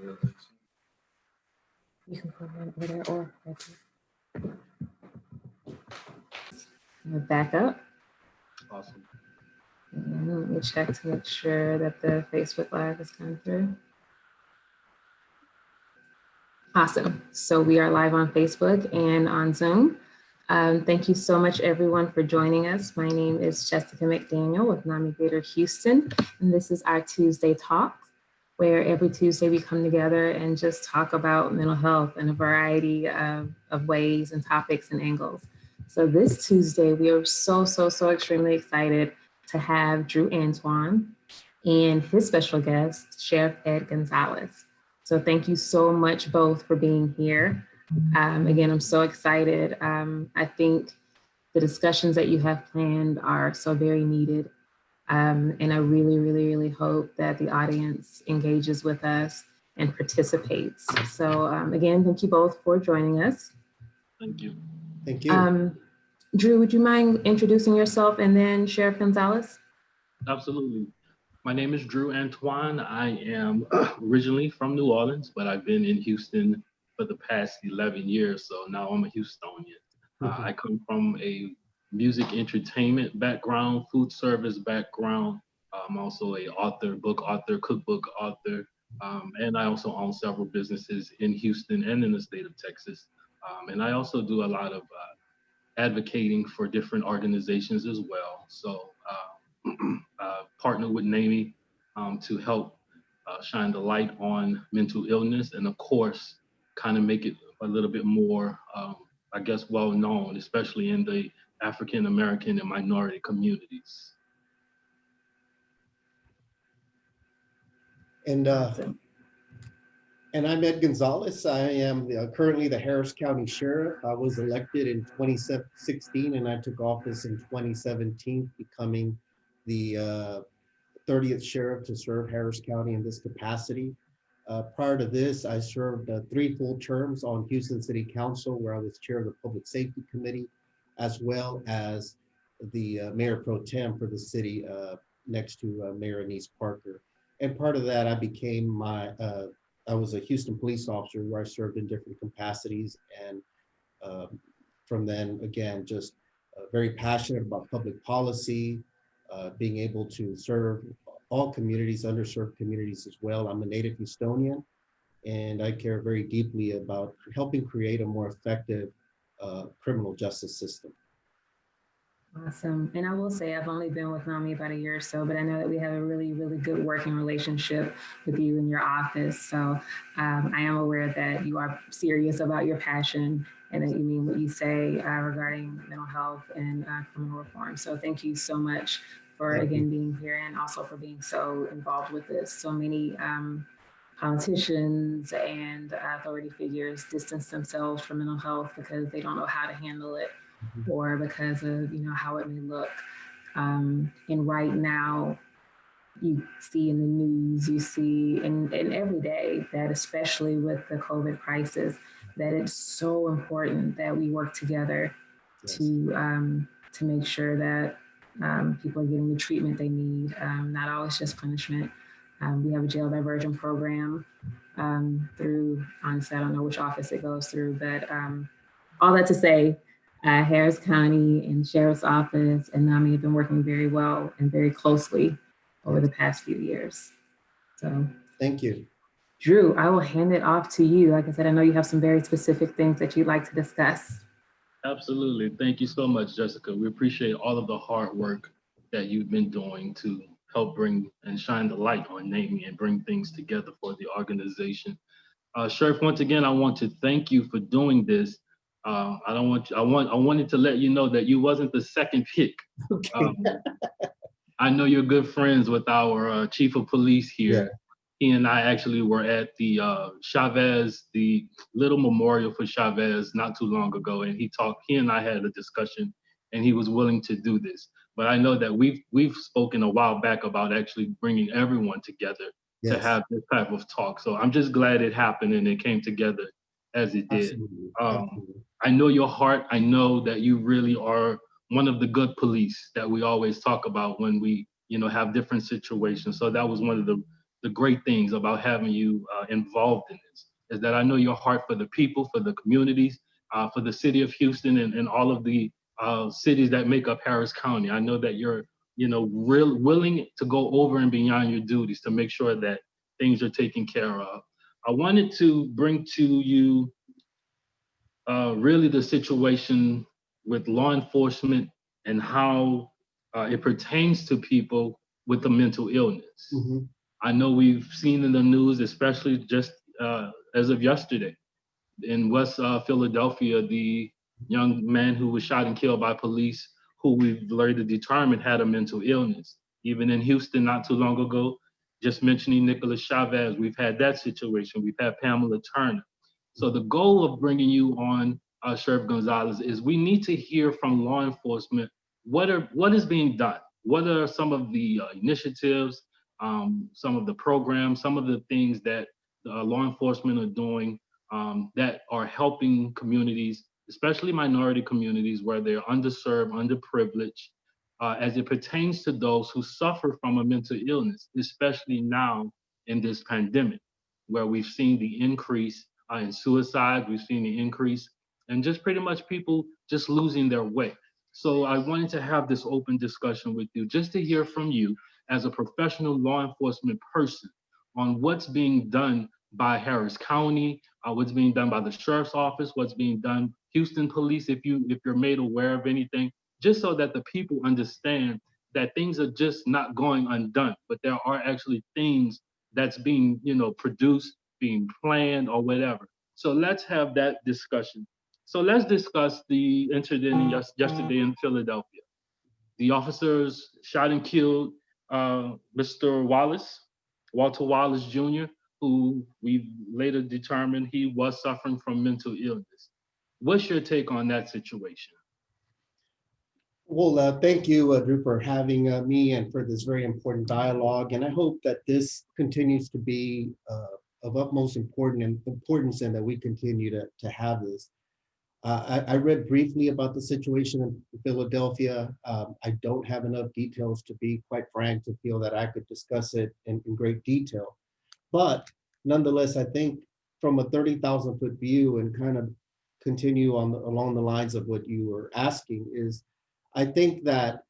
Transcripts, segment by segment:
You can put it over there or right there. Back up. Awesome. And let me check to make sure that the Facebook Live is coming through. Awesome. So we are live on Facebook and on Zoom. Thank you so much, everyone, for joining us. My name is Jessica McDaniel with NAMI Greater Houston, and this is our Tuesday Talk, where every Tuesday we come together and just talk about mental health in a variety of ways and topics and angles. So this Tuesday, we are so extremely excited to have Dreux Antoine and his special guest, Sheriff Ed Gonzalez. So thank you so much both for being here. Again, I'm so excited. I think the discussions that you have planned are so very needed. And I really hope that the audience engages with us and participates. So again, thank you both for joining us. Thank you. Thank you. Dreux, would you mind introducing yourself and then Sheriff Gonzalez? Absolutely. My name is Dreux Antoine. I am originally from New Orleans, but I've been in Houston for the past 11 years. So now I'm a Houstonian. I come from a music entertainment background, food service background. I'm also a author, book author, cookbook author. And I also own several businesses in Houston and in the state of Texas. And I also do a lot of advocating for different organizations as well. So partner with NAMI to help shine the light on mental illness and of course, kind of make it a little bit more, I guess, well known, especially in the African American and minority communities. And I'm Ed Gonzalez. I am currently the Harris County Sheriff. I was elected in 2016 and I took office in 2017, becoming the 30th sheriff to serve Harris County in this capacity. Prior to this, I served 3 full terms on Houston City Council, where I was chair of the Public Safety Committee, as well as the mayor pro tem for the city next to Mayor Anise Parker. And part of that, I was a Houston police officer where I served in different capacities. And from then, again, just very passionate about public policy, being able to serve all communities, underserved communities as well. I'm a native Houstonian, and I care very deeply about helping create a more effective criminal justice system. Awesome. And I will say I've only been with NAMI about a year or so, but I know that we have a really good working relationship with you in your office. So I am aware that you are serious about your passion and that you mean what you say regarding mental health and criminal reform. So thank you so much for, again, being here and also for being so involved with this. So many politicians and authority figures distance themselves from mental health because they don't know how to handle it or because of how it may look. And right now, you see in the news, you see in every day that especially with the COVID crisis, that it's so important that we work together to make sure that people are getting the treatment they need, not always just punishment. We have a jail diversion program through, honestly, I don't know which office it goes through, but all that to say, Harris County and Sheriff's Office and NAMI have been working very well and very closely over the past few years. So thank you. Dreux, I will hand it off to you. Like I said, I know you have some very specific things that you'd like to discuss. Absolutely. Thank you so much, Jessica. We appreciate all of the hard work that you've been doing to help bring and shine the light on NAMI and bring things together for the organization. Sheriff, once again, I want to thank you for doing this. I wanted to let you know that you wasn't the second pick. Okay. I know you're good friends with our chief of police here. Yeah. He and I actually were at the Chavez, the little memorial for Chavez not too long ago. And he and I had a discussion and he was willing to do this. But I know that we've spoken a while back about actually bringing everyone together to have this type of talk. So I'm just glad it happened and it came together as it did. Absolutely. I know your heart. I know that you really are one of the good police that we always talk about when we, have different situations. So that was one of the the great things about having you involved in this, is that I know your heart for the people, for the communities, for the city of Houston, and all of the cities that make up Harris County. I know that you're, real willing to go over and beyond your duties to make sure that things are taken care of. I wanted to bring to you really the situation with law enforcement and how it pertains to people with a mental illness. Mhm. I know we've seen in the news, especially just as of yesterday, in West Philadelphia, the young man who was shot and killed by police, who we've later determined had a mental illness. Even in Houston, not too long ago, just mentioning Nicholas Chavez, we've had that situation. We've had Pamela Turner. So the goal of bringing you on, Sheriff Gonzalez, is we need to hear from law enforcement what is being done. What are some of the initiatives, some of the programs, some of the things that law enforcement are doing that are helping communities, especially minority communities where they're underserved, underprivileged, as it pertains to those who suffer from a mental illness, especially now in this pandemic, where we've seen the increase in suicide, we've seen the increase, and just pretty much people just losing their way. So I wanted to have this open discussion with you, just to hear from you as a professional law enforcement person on what's being done by Harris County, what's being done by the sheriff's office, what's being done Houston police, if you're made aware of anything, just so that the people understand that things are just not going undone, but there are actually things that's being, produced, being planned or whatever. So let's have that discussion. So let's discuss the incident yesterday in Philadelphia. The officers shot and killed Mr. Walter Wallace Jr., who we later determined he was suffering from mental illness. What's your take on that situation? Well, thank you, Dreux, for having me and for this very important dialogue. And I hope that this continues to be of utmost importance and that we continue to have this. I read briefly about the situation in Philadelphia. I don't have enough details to be quite frank to feel that I could discuss it in great detail. But nonetheless, I think from a 30,000-foot view and kind of continue along the lines of what you were asking is, I think that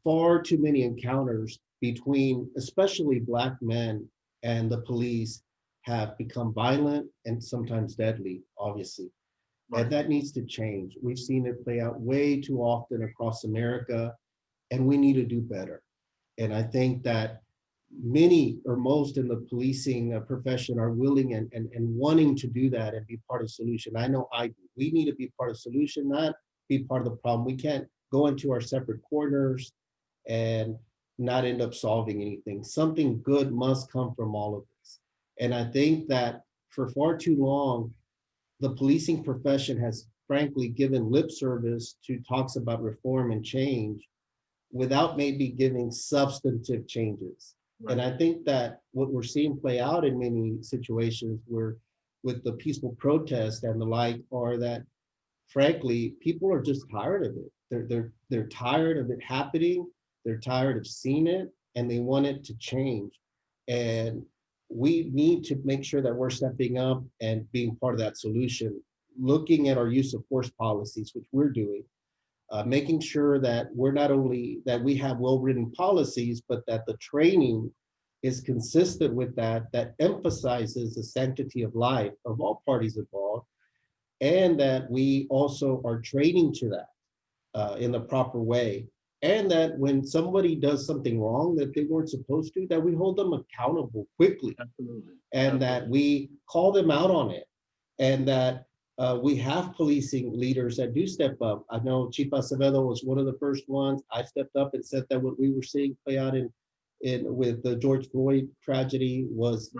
far too many encounters between especially Black men and the police have become violent and sometimes deadly, obviously. Right. And that needs to change. We've seen it play out way too often across America, and we need to do better. And I think that many or most in the policing profession are willing and wanting to do that and be part of the solution. I know I do. We need to be part of the solution, not be part of the problem. We can't go into our separate corners and not end up solving anything. Something good must come from all of this. And I think that for far too long, the policing profession has frankly given lip service to talks about reform and change without maybe giving substantive changes. Right. And I think that what we're seeing play out in many situations where with the peaceful protest and the like are that frankly, people are just tired of it. They're tired of it happening. They're tired of seeing it and they want it to change. And we need to make sure that we're stepping up and being part of that solution, looking at our use of force policies, which we're doing, making sure that we're not only that we have well-written policies, but that the training is consistent with that, that emphasizes the sanctity of life of all parties involved, and that we also are training to that in the proper way. And that when somebody does something wrong that they weren't supposed to, that we hold them accountable quickly. Absolutely. And Absolutely. that we call them out on it. And that we have policing leaders that do step up. I know Chief Acevedo was one of the first ones. I stepped up and said that what we were seeing play out in with the George Floyd tragedy was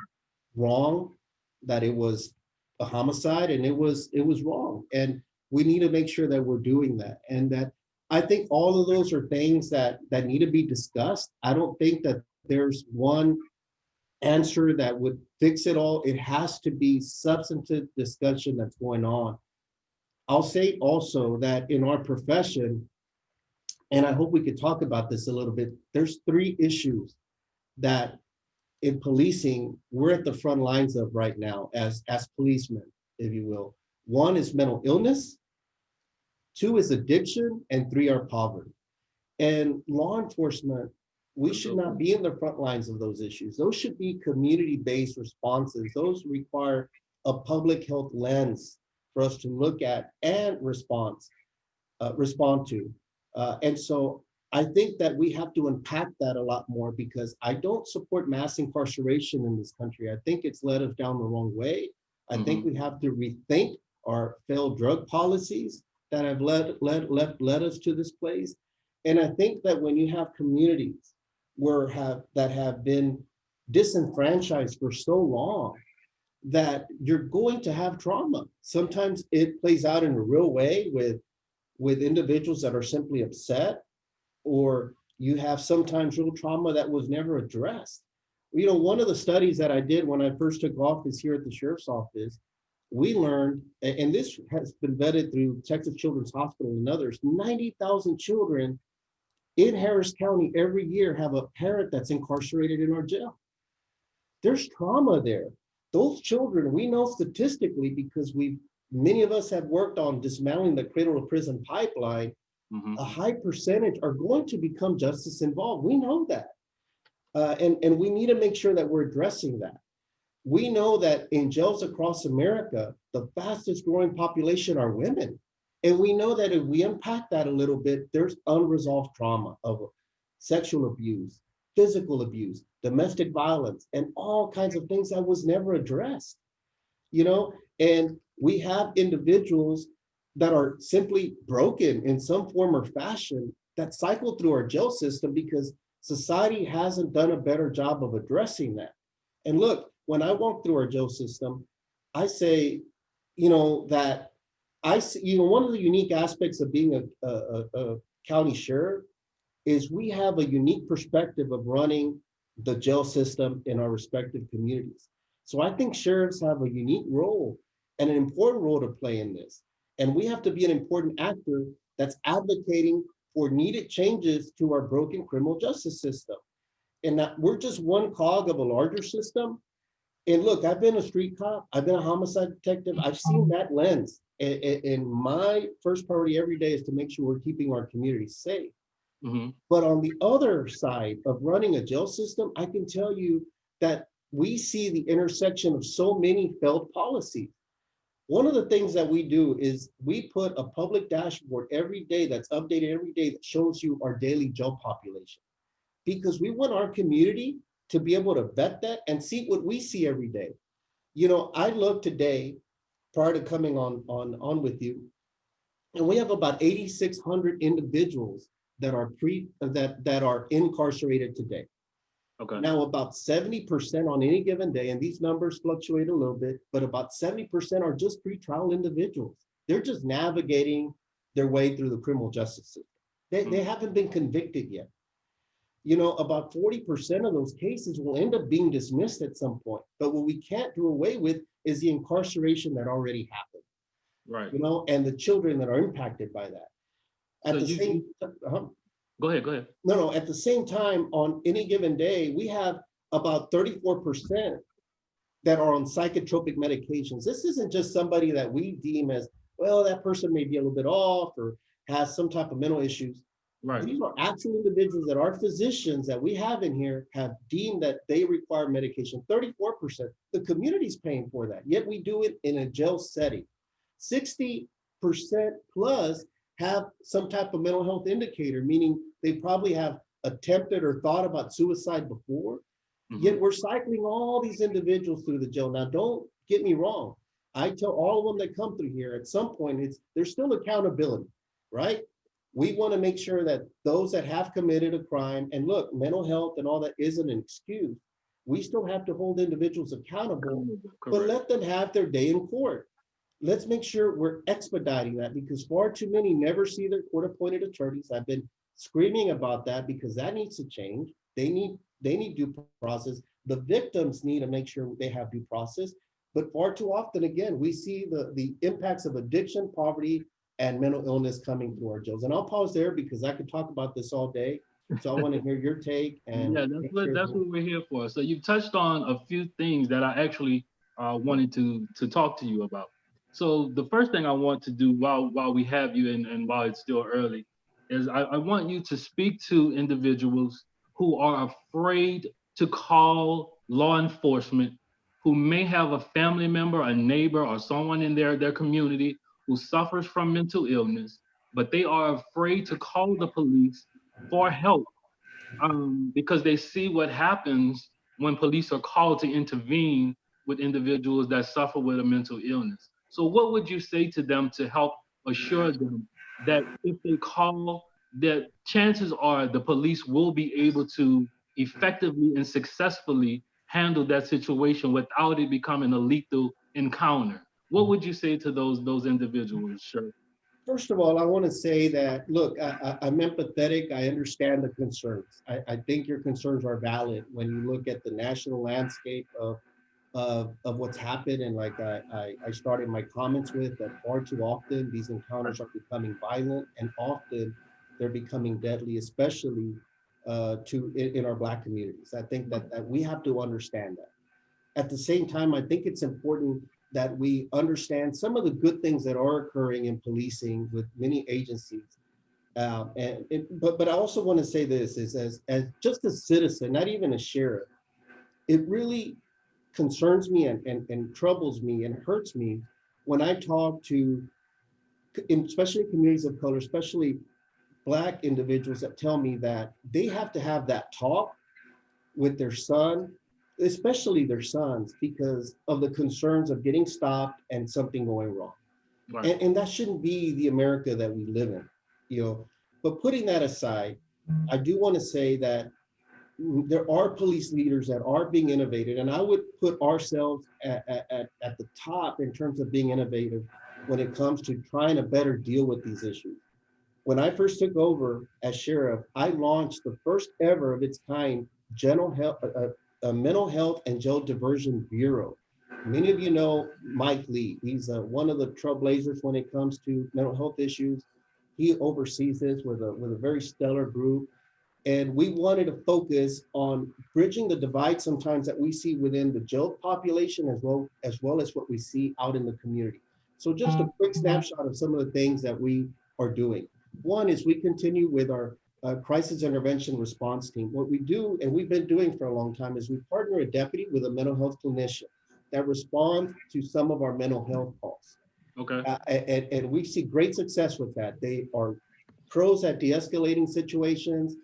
wrong, that it was a homicide and it was wrong. And we need to make sure that we're doing that. And that I think all of those are things that need to be discussed. I don't think that there's one answer that would fix it all. It has to be substantive discussion that's going on. I'll say also that in our profession, and I hope we could talk about this a little bit, there's three issues that in policing we're at the front lines of right now as policemen, if you will. One is mental illness, two is addiction, and three are poverty. And law enforcement, we should not be in the front lines of those issues. Those should be community-based responses. Those require a public health lens for us to look at and respond to. And so I think that we have to unpack that a lot more, because I don't support mass incarceration in this country. I think it's led us down the wrong way. I think we have to rethink our failed drug policies that have led us to this place. And I think that when you have communities that have been disenfranchised for so long, that you're going to have trauma. Sometimes it plays out in a real way with individuals that are simply upset, or you have sometimes real trauma that was never addressed. You know, one of the studies that I did when I first took office here at the sheriff's office, we learned, and this has been vetted through Texas Children's Hospital and others, 90,000 children in Harris County every year have a parent that's incarcerated in our jail. There's trauma there. Those children, we know statistically, because many of us have worked on dismantling the cradle to prison pipeline, a high percentage are going to become justice involved. We know that. And we need to make sure that we're addressing that. We know that in jails across America, the fastest growing population are women. And we know that if we unpack that a little bit, there's unresolved trauma of sexual abuse, physical abuse, domestic violence, and all kinds of things that was never addressed. You know, and we have individuals that are simply broken in some form or fashion that cycle through our jail system because society hasn't done a better job of addressing that. And look, when I walk through our jail system, I say, you know, that I see, you know, one of the unique aspects of being a county sheriff is we have a unique perspective of running the jail system in our respective communities. So I think sheriffs have a unique role and an important role to play in this. And we have to be an important actor that's advocating for needed changes to our broken criminal justice system. And that we're just one cog of a larger system. And look, I've been a street cop, I've been a homicide detective, I've seen that lens. And my first priority every day is to make sure we're keeping our communities safe. But on the other side of running a jail system, I can tell you that we see the intersection of so many failed policies. One of the things that we do is we put a public dashboard every day that's updated every day that shows you our daily jail population, because we want our community to be able to vet that and see what we see every day. You know, I looked today prior to coming on with you, and we have about 8,600 individuals that are incarcerated today. Okay. Now, about 70% on any given day, and these numbers fluctuate a little bit, but about 70% are just pretrial individuals. They're just navigating their way through the criminal justice system. They haven't been convicted yet. You know, about 40% of those cases will end up being dismissed at some point. But what we can't do away with is the incarceration that already happened. Right. You know, and the children that are impacted by that. Go ahead. No, at the same time, on any given day, we have about 34% that are on psychotropic medications. This isn't just somebody that we deem as, well, that person may be a little bit off or has some type of mental issues. Right. These are actual individuals that our physicians that we have in here have deemed that they require medication. 34%, the community's paying for that, yet we do it in a jail setting. 60% plus have some type of mental health indicator, meaning they probably have attempted or thought about suicide before, yet we're cycling all these individuals through the jail. Now, don't get me wrong. I tell all of them that come through here, at some point, there's still accountability, right? We want to make sure that those that have committed a crime, and look, mental health and all that isn't an excuse. We still have to hold individuals accountable, but let them have their day in court. Let's make sure we're expediting that, because far too many never see their court-appointed attorneys. I've been screaming about that because that needs to change. They need due process. The victims need to make sure they have due process. But far too often, again, we see the impacts of addiction, poverty, and mental illness coming through our jails. And I'll pause there because I could talk about this all day. So I want to hear your take and Yeah, make sure that's that, what we're here for. So you've touched on a few things that I actually wanted to talk to you about. So the first thing I want to do while we have you and while it's still early is I want you to speak to individuals who are afraid to call law enforcement, who may have a family member, a neighbor, or someone in their community who suffers from mental illness, but they are afraid to call the police for help because they see what happens when police are called to intervene with individuals that suffer with a mental illness. So, what would you say to them to help assure them that if they call, that chances are the police will be able to effectively and successfully handle that situation without it becoming a lethal encounter? What would you say to those individuals? Sure. first of all, I want to say that, look, I'm empathetic. I understand the concerns. I think your concerns are valid when you look at the national landscape of what's happened. And like I started my comments with, that far too often these encounters are becoming violent, and often they're becoming deadly, especially in our Black communities. I think that we have to understand that. At the same time, I think it's important that we understand some of the good things that are occurring in policing with many agencies. But I also want to say this is as just a citizen, not even a sheriff, it really concerns me and troubles me and hurts me when I talk to, especially communities of color, especially Black individuals, that tell me that they have to have that talk with their son, especially their sons, because of the concerns of getting stopped and something going wrong. Right. And that shouldn't be the America that we live in, you know. But putting that aside, I do want to say that there are police leaders that are being innovative, and I would put ourselves at the top in terms of being innovative when it comes to trying to better deal with these issues. When I first took over as sheriff, I launched the first ever of its kind general health, a mental health and jail diversion bureau. Many of you know Mike Lee. He's one of the trailblazers when it comes to mental health issues. He oversees this with a very stellar group. And we wanted to focus on bridging the divide sometimes that we see within the jail population, as well as what we see out in the community. So just a quick snapshot of some of the things that we are doing. One is we continue with our crisis intervention response team. What we do, and we've been doing for a long time, is we partner a deputy with a mental health clinician that responds to some of our mental health calls. Okay. And we see great success with that. They are pros at de-escalating situations,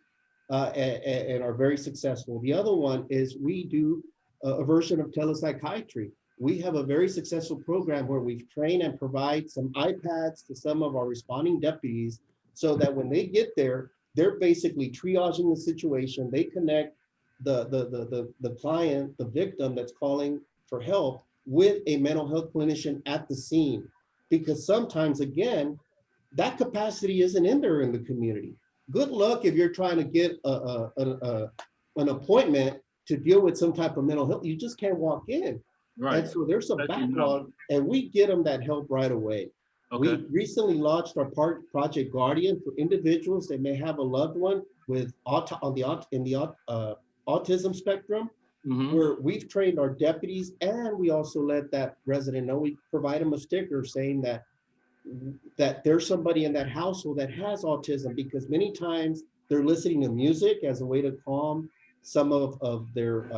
and are very successful. The other one is we do a version of telepsychiatry. We have a very successful program where we've trained and provide some iPads to some of our responding deputies, so that when they get there, they're basically triaging the situation. They connect the client, the victim that's calling for help, with a mental health clinician at the scene. Because sometimes, again, that capacity isn't in there in the community. Good luck if you're trying to get an appointment to deal with some type of mental health. You just can't walk in. Right. And so there's a Let you know. backlog, and we get them that help right away. Okay. We recently launched our Project Guardian for individuals that may have a loved one with autism spectrum, Mm-hmm. where we've trained our deputies, and we also let that resident know. We provide them a sticker saying that there's somebody in that household that has autism, because many times they're listening to music as a way to calm some of their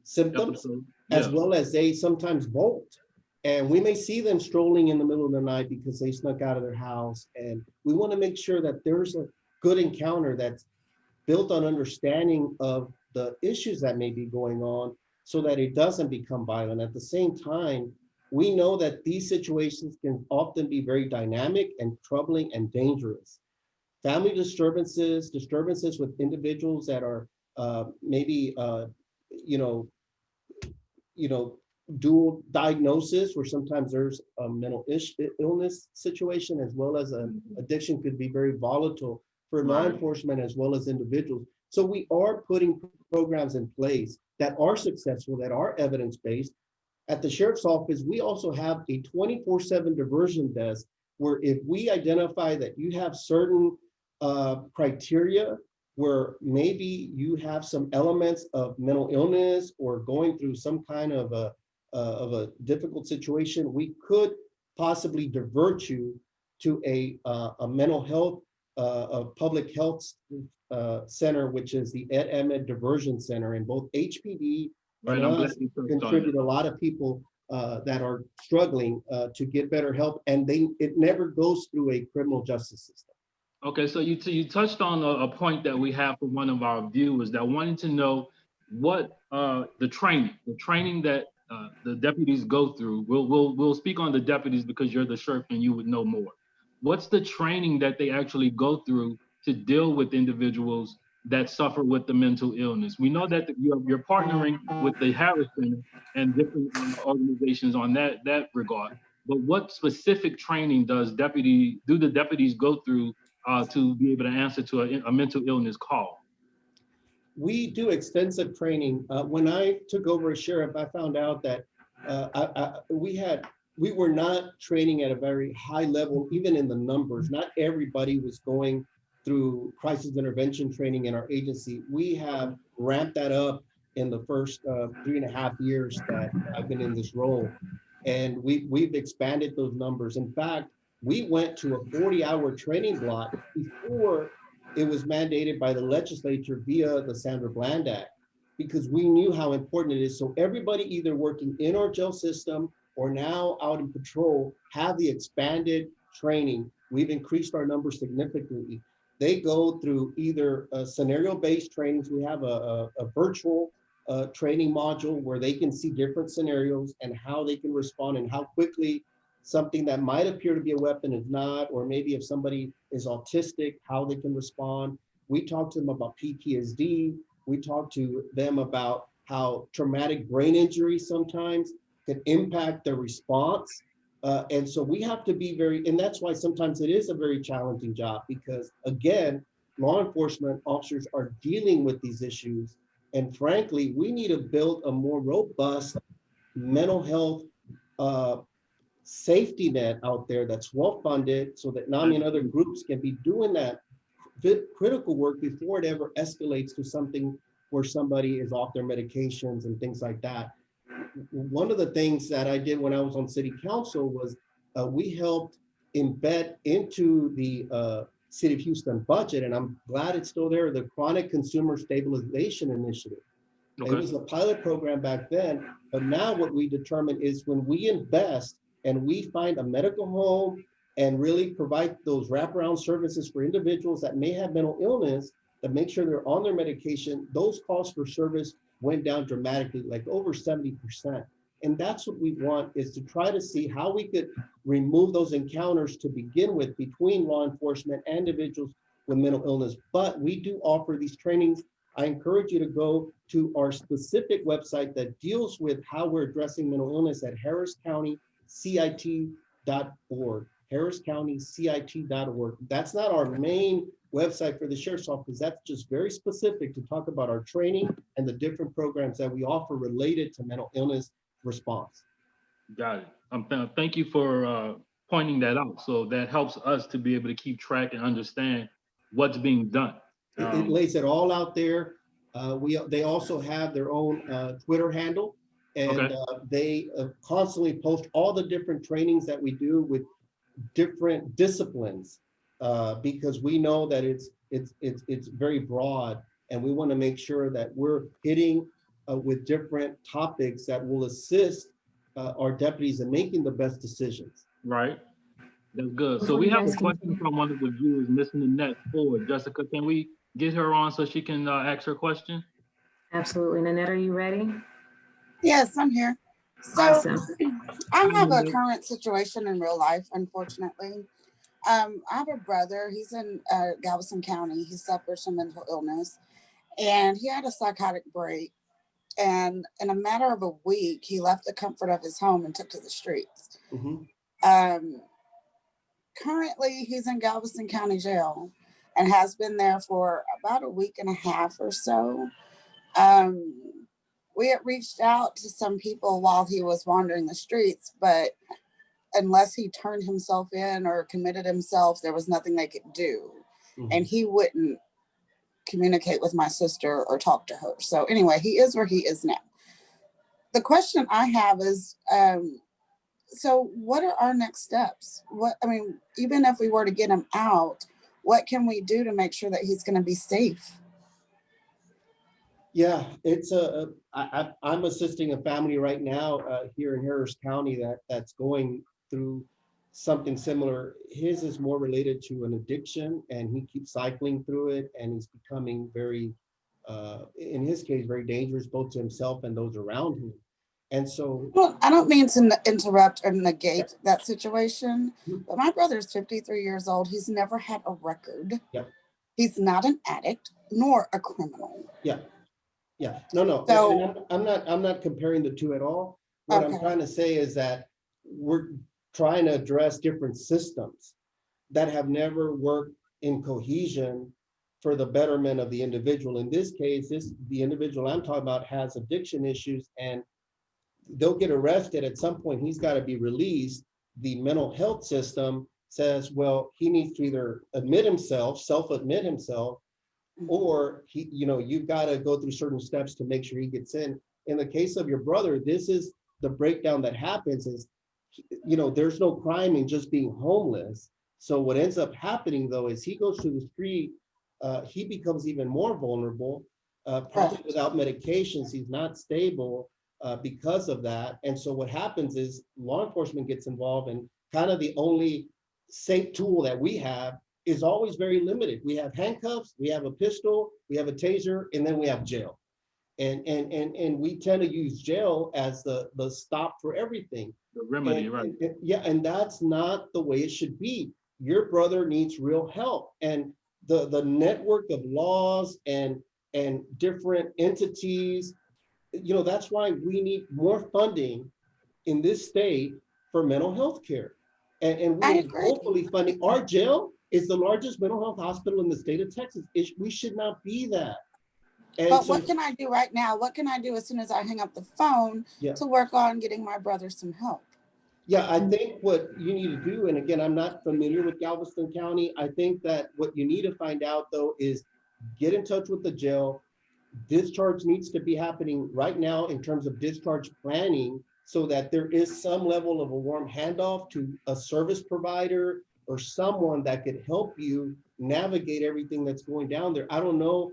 symptoms, Episode. as Yeah. well as they sometimes bolt. And we may see them strolling in the middle of the night because they snuck out of their house. And we want to make sure that there's a good encounter that's built on understanding of the issues that may be going on, so that it doesn't become violent. At the same time, we know that these situations can often be very dynamic and troubling and dangerous. Family disturbances with individuals that are maybe you know you know dual diagnosis, where sometimes there's a mental illness situation, as well as an addiction, could be very volatile for law Right. enforcement as well as individuals. So we are putting programs in place that are successful, that are evidence-based. At the sheriff's office, we also have a 24/7 diversion desk, where if we identify that you have certain criteria where maybe you have some elements of mental illness or going through some kind of a difficult situation, we could possibly divert you to a mental health, a public health center, which is the Ed Emmett Diversion Center, and both HPD and Right, I'm glad us you touched on contribute that. a lot of people that are struggling to get better help, and it never goes through a criminal justice system. Okay, so you touched on a point that we have from one of our viewers that wanted to know what the training that the deputies go through. We'll speak on the deputies because you're the sheriff and you would know more. What's the training that they actually go through to deal with individuals that suffer with the mental illness? We know that you're partnering with the Harris Center and different organizations on that regard. But what specific training do the deputies go through to be able to answer to a mental illness call? We do extensive training. When I took over as sheriff, I found out that we were not training at a very high level, even in the numbers. Not everybody was going through crisis intervention training in our agency. We have ramped that up in the first 3.5 years that I've been in this role. And we've expanded those numbers. In fact, we went to a 40-hour training block before it was mandated by the legislature via the Sandra Bland Act, because we knew how important it is. So everybody either working in our jail system or now out in patrol have the expanded training. We've increased our numbers significantly. They go through either scenario-based trainings. We have a virtual training module where they can see different scenarios and how they can respond and how quickly something that might appear to be a weapon is not, or maybe if somebody is autistic, how they can respond. We talk to them about PTSD. We talk to them about how traumatic brain injury sometimes can impact their response. And so we have to be and that's why sometimes it is a very challenging job, because again, law enforcement officers are dealing with these issues. And frankly, we need to build a more robust mental health safety net out there that's well-funded so that NAMI and other groups can be doing that critical work before it ever escalates to something where somebody is off their medications and things like that. One of the things that I did when I was on city council was we helped embed into the City of Houston budget, and I'm glad it's still there, the Chronic Consumer Stabilization Initiative. Okay. It was a pilot program back then, but now what we determine is when we invest and we find a medical home and really provide those wraparound services for individuals that may have mental illness, to make sure they're on their medication, those costs for service went down dramatically, like over 70%. And that's what we want, is to try to see how we could remove those encounters to begin with between law enforcement and individuals with mental illness. But we do offer these trainings. I encourage you to go to our specific website that deals with how we're addressing mental illness at harriscountycit.org, harriscountycit.org. That's not our main website for the sheriff's office. That's just very specific to talk about our training and the different programs that we offer related to mental illness response. Got it. Thank you for pointing that out. So that helps us to be able to keep track and understand what's being done. It lays it all out there. They also have their own Twitter handle, and okay. They constantly post all the different trainings that we do with different disciplines, because we know that it's very broad, and we want to make sure that we're hitting with different topics that will assist our deputies in making the best decisions. Right. That's good. So we have a question from one of the viewers, Miss Nannette Ford. Jessica, can we get her on so she can ask her question? Absolutely. Nannette, are you ready? Yes, I'm here. So awesome. I have a current situation in real life, unfortunately. I have a brother. He's in Galveston County. He suffers from mental illness, and he had a psychotic break. And in a matter of a week, he left the comfort of his home and took to the streets. Mm-hmm. Currently, he's in Galveston County Jail and has been there for about a week and a half or so. We had reached out to some people while he was wandering the streets, but unless he turned himself in or committed himself, there was nothing they could do. and he wouldn't communicate with my sister or talk to her. So anyway, he is where he is now. The question I have is, so what are our next steps? Even if we were to get him out, what can we do to make sure that he's going to be safe? Yeah, I'm assisting a family right now here in Harris County that's going through something similar. His is more related to an addiction, and he keeps cycling through it, and he's becoming very, in his case, very dangerous both to himself and those around him. And so, well, I don't mean to interrupt or negate that situation, but my brother's 53 years old. He's never had a record. Yeah. He's not an addict nor a criminal. Yeah. Yeah, no. So, I'm not comparing the two at all. What I'm trying to say is that we're trying to address different systems that have never worked in cohesion for the betterment of the individual. In this case, the individual I'm talking about has addiction issues, and they'll get arrested at some point. He's got to be released. The mental health system says, well, he needs to either self-admit himself, or you've got to go through certain steps to make sure he gets in. In the case of your brother, this is the breakdown that happens is, there's no crime in just being homeless. So what ends up happening though, is he goes to the street, he becomes even more vulnerable, probably without medications. He's not stable because of that. And so what happens is law enforcement gets involved, and kind of the only safe tool that we have is always very limited. We have handcuffs, we have a pistol, we have a taser, and then we have jail. And we tend to use jail as the stop for everything. The remedy, right? And that's not the way it should be. Your brother needs real help. And the network of laws and different entities, that's why we need more funding in this state for mental health care. And we need hopefully funding. Our jail is the largest mental health hospital in the state of Texas. We should not be that. But what can I do right now? What can I do as soon as I hang up the phone to work on getting my brother some help? Yeah, I think what you need to do, and again, I'm not familiar with Galveston County. I think that what you need to find out though is get in touch with the jail. Discharge needs to be happening right now in terms of discharge planning, so that there is some level of a warm handoff to a service provider or someone that could help you navigate everything that's going down there. I don't know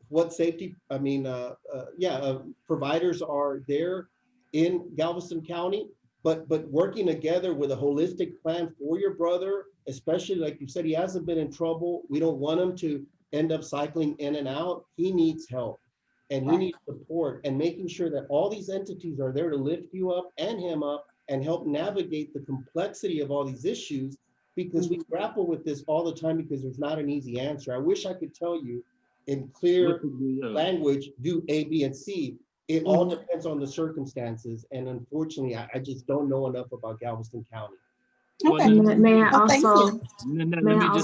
what safety, providers are there in Galveston County, but working together with a holistic plan for your brother, especially like you said, he hasn't been in trouble. We don't want him to end up cycling in and out. He needs help, and he needs support, and making sure that all these entities are there to lift you up and him up and help navigate the complexity of all these issues, because we grapple with this all the time because there's not an easy answer. I wish I could tell you in clear language, do A, B, and C. It all depends on the circumstances. And unfortunately, I just don't know enough about Galveston County. Okay. May I also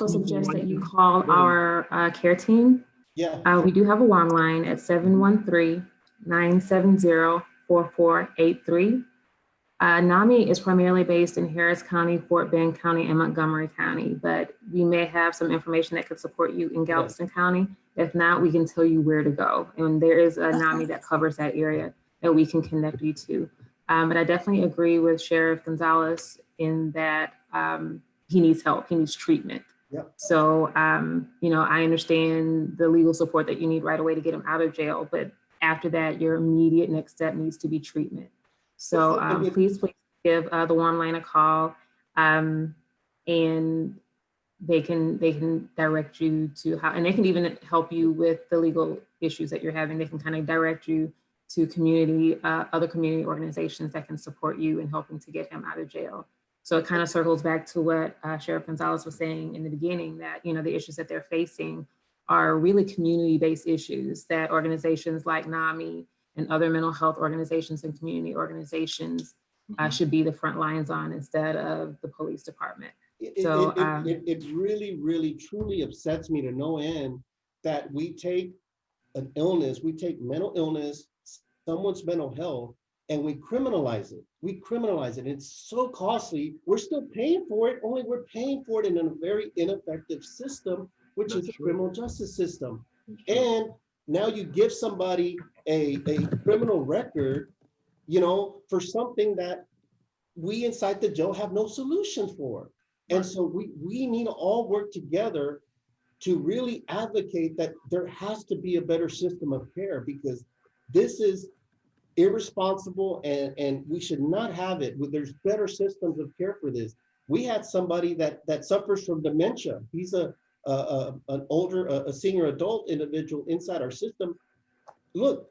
suggest that you call our care team? Yeah. We do have a warm line at 713-970-4483. NAMI is primarily based in Harris County, Fort Bend County, and Montgomery County, but we may have some information that could support you in Galveston County. If not, we can tell you where to go. And there is a NAMI that covers that area that we can connect you to. But I definitely agree with Sheriff Gonzalez in that he needs help, he needs treatment. Yep. So, I understand the legal support that you need right away to get him out of jail, but after that, your immediate next step needs to be treatment. So please give the warm line a call, and they can direct you to how, and they can even help you with the legal issues that you're having. They can kind of direct you to other community organizations that can support you in helping to get him out of jail. So it kind of circles back to what Sheriff Gonzalez was saying in the beginning, that, the issues that they're facing are really community-based issues that organizations like NAMI and other mental health organizations and community organizations should be the front lines on, instead of the police department. It really, really, truly upsets me to no end that we take an illness, we take mental illness, someone's mental health, and we criminalize it. It's so costly. We're still paying for it, only we're paying for it in a very ineffective system which is That's the true. criminal justice system. That's true. And now you give somebody a criminal record, for something that we inside the jail have no solution for. And Right. so we need to all work together to really advocate that there has to be a better system of care, because this is irresponsible, and we should not have it. There's better systems of care for this. We had somebody that suffers from dementia. He's an older, a senior adult individual inside our system. Look,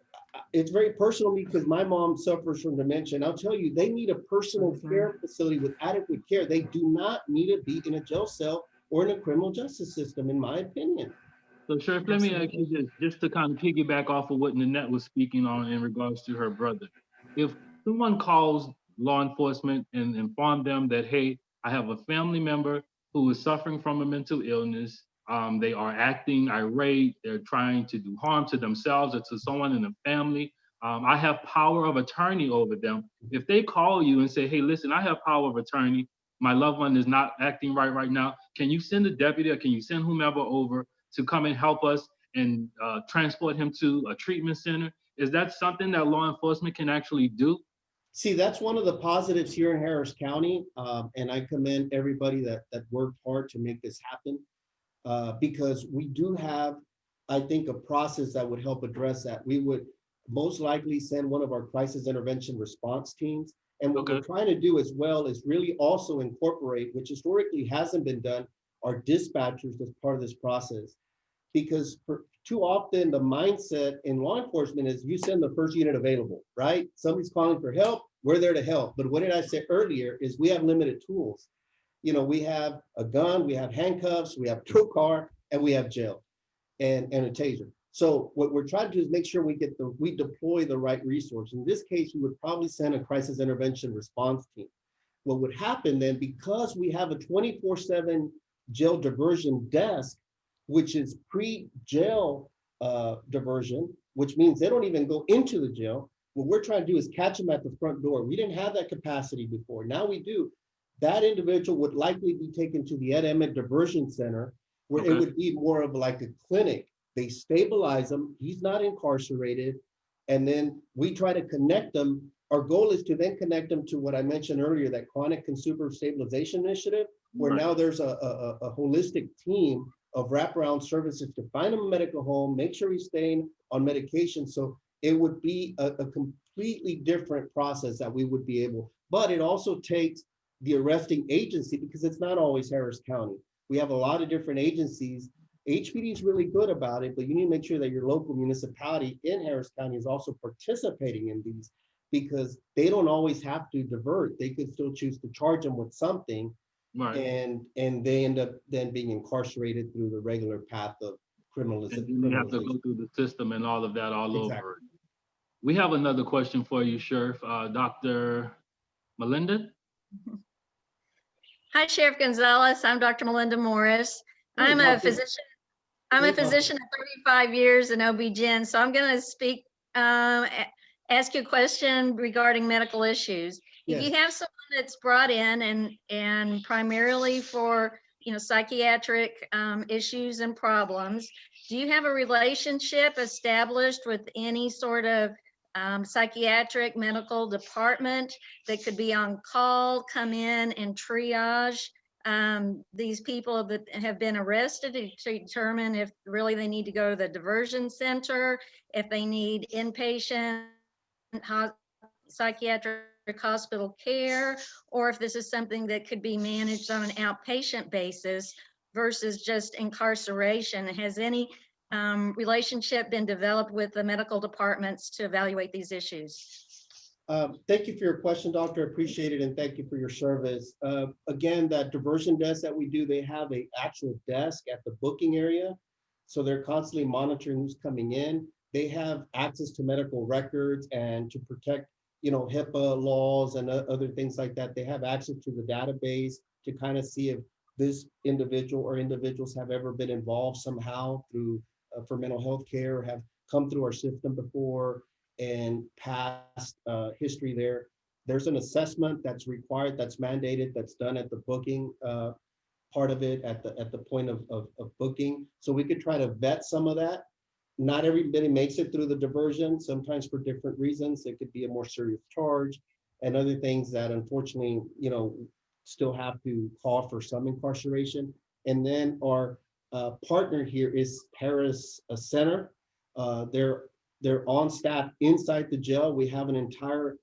it's very personal because my mom suffers from dementia, and I'll tell you, they need a personal care facility with adequate care. They do not need to be in a jail cell or in a criminal justice system, in my opinion. So, Sheriff, let me ask you this, just to kind of piggyback off of what Nannette was speaking on in regards to her brother. If someone calls law enforcement and inform them that, hey, I have a family member who is suffering from a mental illness, they are acting irate, they're trying to do harm to themselves or to someone in the family, I have power of attorney over them. If they call you and say, hey, listen, I have power of attorney, my loved one is not acting right now, can you send a deputy or can you send whomever over to come and help us and transport him to a treatment center? Is that something that law enforcement can actually do? See, that's one of the positives here in Harris County, and I commend everybody that worked hard to make this happen, because we do have, I think, a process that would help address that. We would most likely send one of our crisis intervention response teams. And what we're trying to do as well is really also incorporate, which historically hasn't been done, our dispatchers as part of this process. Because too often the mindset in law enforcement is you send the first unit available, right? Somebody's calling for help, we're there to help. But what did I say earlier is we have limited tools. We have a gun, we have handcuffs, we have tow car, and we have jail and a taser. So what we're trying to do is make sure we deploy the right resource. In this case, we would probably send a crisis intervention response team. What would happen then, because we have a 24/7 jail diversion desk, which is pre-jail diversion, which means they don't even go into the jail. What we're trying to do is catch them at the front door. We didn't have that capacity before. Now we do. That individual would likely be taken to the Ed Emmett Diversion Center, where it would be more of like a clinic. They stabilize them. He's not incarcerated. And then we try to connect them. Our goal is to then connect them to what I mentioned earlier, that chronic consumer stabilization initiative, where now there's a holistic team of wraparound services to find him a medical home, make sure he's staying on medication. So it would be a completely different process that we would be able, but it also takes the arresting agency, because it's not always Harris County. We have a lot of different agencies. HPD is really good about it, but you need to make sure that your local municipality in Harris County is also participating in these, because they don't always have to divert. They could still choose to charge them with something. Right. And they end up then being incarcerated through the regular path of criminalization. And you have to go through the system and all of that all over. We have another question for you, Sheriff. Dr. Milinda? Hi, Sheriff Gonzalez. I'm Dr. Milinda Morris. I'm a physician. I'm a physician of 35 years in OB-GYN, so I'm going to speak, ask you a question regarding medical issues. If you have someone that's brought in and primarily for psychiatric issues and problems, do you have a relationship established with any sort of psychiatric medical department that could be on call, come in and triage these people that have been arrested to determine if really they need to go to the diversion center, if they need inpatient psychiatric hospital care, or if this is something that could be managed on an outpatient basis versus just incarceration? Has any relationship been developed with the medical departments to evaluate these issues? Thank you for your question, Doctor. Appreciate it, and thank you for your service. Again, that diversion desk that we do, they have an actual desk at the booking area, so they're constantly monitoring who's coming in. They have access to medical records, and to protect, HIPAA laws and other things like that. They have access to the database to kind of see if this individual or individuals have ever been involved somehow through for mental health care, or have come through our system before and past history there. There's an assessment that's required, that's mandated, that's done at the booking part of it at the point of booking. So we could try to vet some of that. Not everybody makes it through the diversion, sometimes for different reasons. It could be a more serious charge and other things that unfortunately, still have to call for some incarceration. And then our partner here is Harris Center. They're on staff inside the jail. We have an entire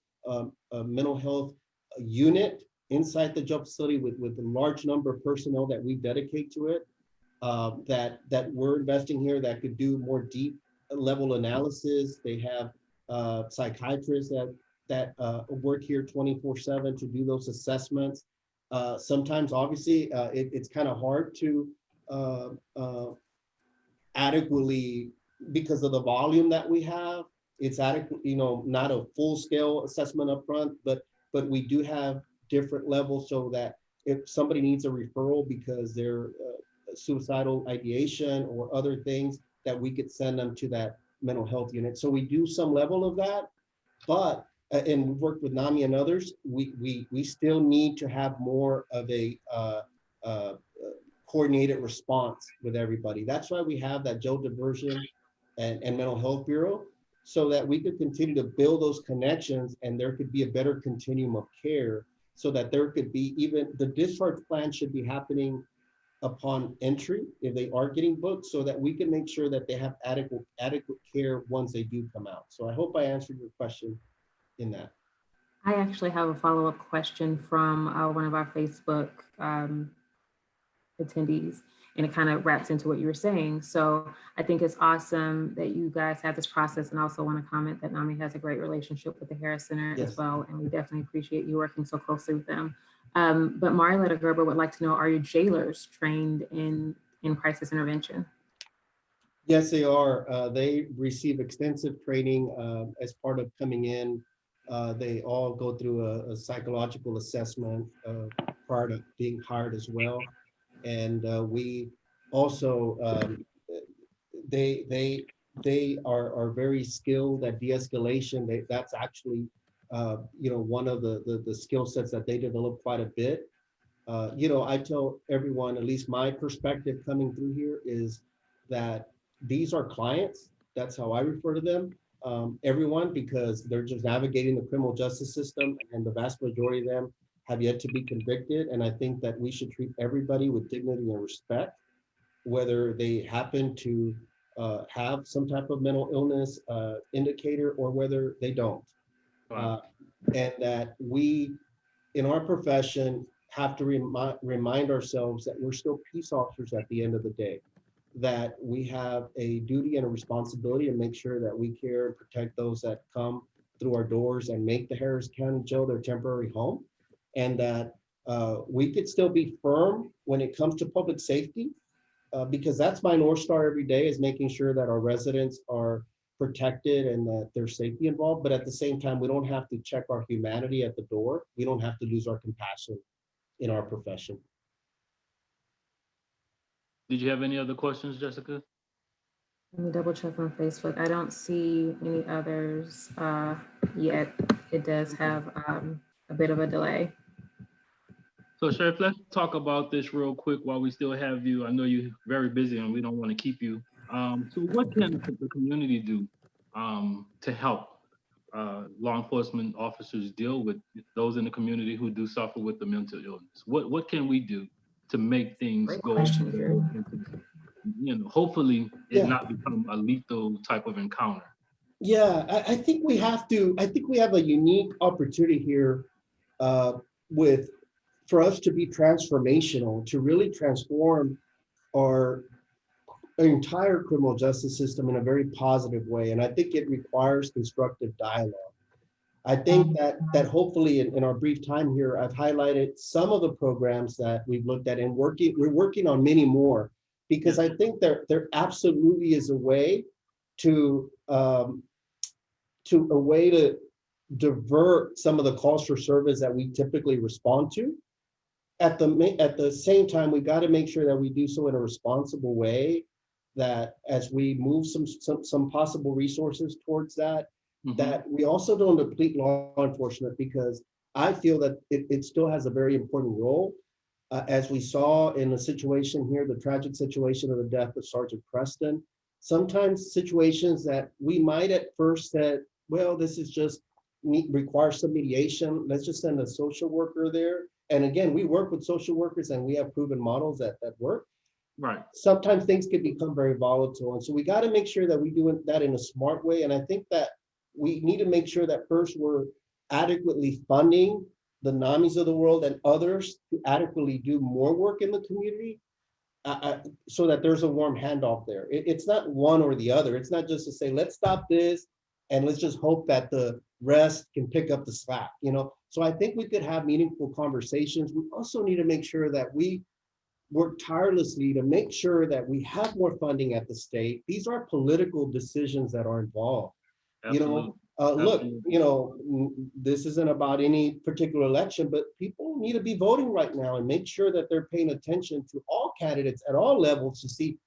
mental health unit inside the jail facility with a large number of personnel that we dedicate to it. That we're investing here that could do more deep level analysis. They have psychiatrists that work here 24/7 to do those assessments. Sometimes, obviously, it's kind of hard to adequately, because of the volume that we have. It's adequate, not a full scale assessment up front, but we do have different levels so that if somebody needs a referral because they're suicidal ideation or other things, that we could send them to that mental health unit. So we do some level of that, but and we've worked with NAMI and others, we still need to have more of a coordinated response with everybody. That's why we have that jail diversion and mental health bureau, so that we could continue to build those connections and there could be a better continuum of care, so that there could be, even the discharge plan should be happening upon entry if they are getting booked, so that we can make sure that they have adequate care once they do come out. So I hope I answered your question in that. I actually have a follow-up question from one of our Facebook attendees, and it kind of wraps into what you were saying. So I think it's awesome that you guys have this process, and also want to comment that NAMI has a great relationship with the Harris Center as well, and we definitely appreciate you working so closely with them. But Marietta Gerber would like to know, are your jailers trained in crisis intervention? Yes, they are. They receive extensive training as part of coming in. They all go through a psychological assessment prior to being hired as well. And we also, they are very skilled at de-escalation. That's actually, one of the skill sets that they develop quite a bit. I tell everyone, at least my perspective coming through here is that these are clients. That's how I refer to them. Everyone, because they're just navigating the criminal justice system, and the vast majority of them have yet to be convicted. And I think that we should treat everybody with dignity and respect, whether they happen to have some type of mental illness indicator or whether they don't. Wow. And that we, in our profession, have to remind ourselves that we're still peace officers at the end of the day, that we have a duty and a responsibility to make sure that we care and protect those that come through our doors and make the Harris County Jail their temporary home, and that we could still be firm when it comes to public safety, because that's my North Star every day, is making sure that our residents are protected and that there's safety involved. But at the same time, we don't have to check our humanity at the door. We don't have to lose our compassion in our profession. Did you have any other questions, Jessica? Let me double check on Facebook. I don't see any others yet. It does have a bit of a delay. So Sheriff, let's talk about this real quick while we still have you. I know you're very busy and we don't want to keep you. So what can the community do to help law enforcement officers deal with those in the community who do suffer with the mental illness? What can we do to make things Great go, question, hopefully it not become a lethal type of encounter? Yeah, I think we have a unique opportunity here for us to be transformational, to really transform our entire criminal justice system in a very positive way. And I think it requires constructive dialogue. I think that hopefully in our brief time here, I've highlighted some of the programs that we've looked at, and we're working on many more, because I think there absolutely is a way to divert some of the calls for service that we typically respond to. At the same time, we got to make sure that we do so in a responsible way, that as we move some possible resources towards that, that we also don't deplete law enforcement, because I feel that it still has a very important role. As we saw in the situation here, the tragic situation of the death of Sergeant Preston, sometimes situations that we might at first said, well, this is just requires some mediation. Let's just send a social worker there. And again, we work with social workers and we have proven models that work. Right. Sometimes things can become very volatile. And so we got to make sure that we do that in a smart way. And I think that we need to make sure that first we're adequately funding the NAMIs of the world and others to adequately do more work in the community, so that there's a warm handoff there. It's not one or the other. It's not just to say, let's stop this and let's just hope that the rest can pick up the slack, you know? So I think we could have meaningful conversations. We also need to make sure that we work tirelessly to make sure that we have more funding at the state. These are political decisions that are involved. Absolutely. You know, look, you know, this isn't about any particular election, but people need to be voting right now and make sure that they're paying attention to all candidates at all levels to see.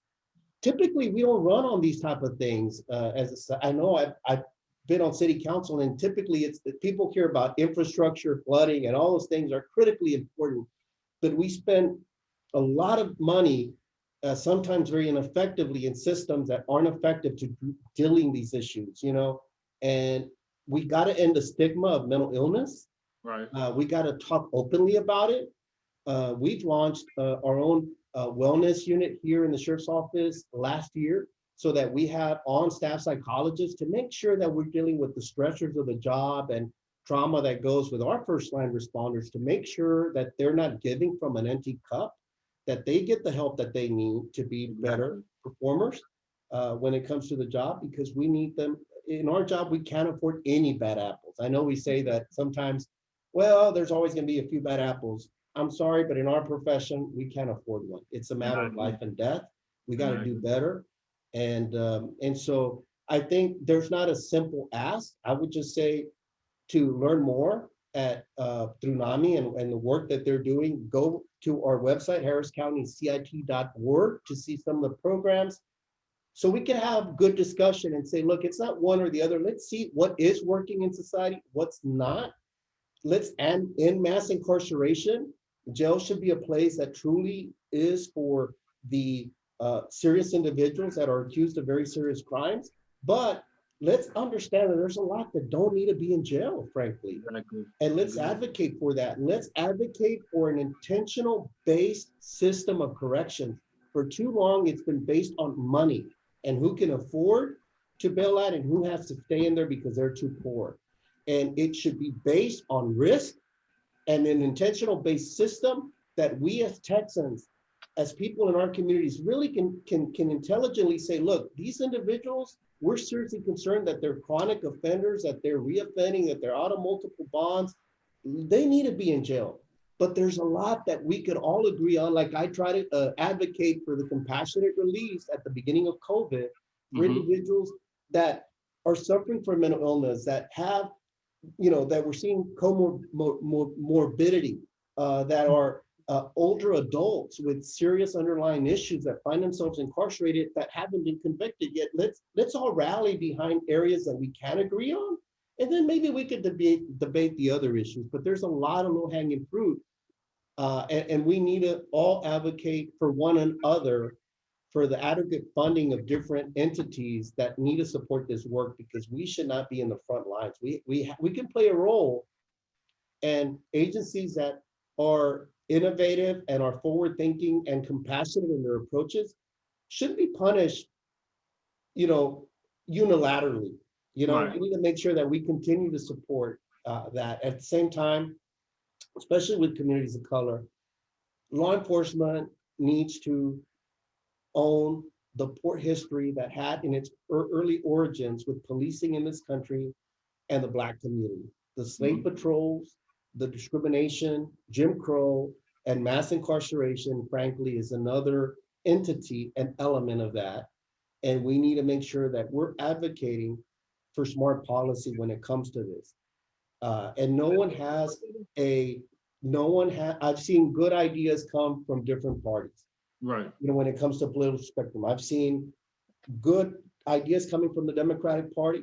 Typically, we don't run on these type of things. I know I've been on city council, and typically it's people care about infrastructure, flooding, and all those things are critically important. But we spend a lot of money, sometimes very ineffectively, in systems that aren't effective to dealing these issues, you know, and we got to end the stigma of mental illness. Right. We got to talk openly about it. We've launched our own wellness unit here in the sheriff's office last year, so that we have on-staff psychologists to make sure that we're dealing with the stressors of the job and trauma that goes with our first line responders, to make sure that they're not giving from an empty cup, that they get the help that they need to be better performers when it comes to the job, because we need them. In our job, we can't afford any bad apples. I know we say that sometimes, well, there's always going to be a few bad apples. I'm sorry, but in our profession, we can't afford one. It's a matter of life and death. We got to do better. And so I think there's not a simple ask. I would just say, to learn more at through NAMI and the work that they're doing, go to our website, harriscountycit.org, to see some of the programs, so we can have good discussion and say, look, it's not one or the other. Let's see what is working in society, what's not. Let's end mass incarceration. Jail should be a place that truly is for the serious individuals that are accused of very serious crimes. But let's understand that there's a lot that don't need to be in jail, frankly. Exactly. And let's advocate for that. Let's advocate for an intentional based system of corrections. For too long, it's been based on money and who can afford to bail out and who has to stay in there because they're too poor. And it should be based on risk and an intentional based system that we as Texans, as people in our communities, really can intelligently say, look, these individuals, we're seriously concerned that they're chronic offenders, that they're reoffending, that they're out of multiple bonds. They need to be in jail. But there's a lot that we could all agree on. Like I try to advocate for the compassionate release at the beginning of COVID for individuals that are suffering from mental illness, that have, you know, that we're seeing comorbidity, that are older adults with serious underlying issues that find themselves incarcerated that haven't been convicted yet. Let's all rally behind areas that we can agree on, and then maybe we could debate the other issues. But there's a lot of low-hanging fruit, and we need to all advocate for one another for the adequate funding of different entities that need to support this work, because we should not be in the front lines. We can play a role, and agencies that are innovative and are forward thinking and compassionate in their approaches shouldn't be punished, you know, unilaterally. You know, we need to make sure that we continue to support that. At the same time, especially with communities of color, law enforcement needs to own the poor history that had in its early origins with policing in this country and the Black community. The slave patrols, the discrimination, Jim Crow, and mass incarceration, frankly, is another entity and element of that. And we need to make sure that we're advocating for smart policy when it comes to this. And I've seen good ideas come from different parties. Right. You know, when it comes to political spectrum, I've seen good ideas coming from the Democratic Party.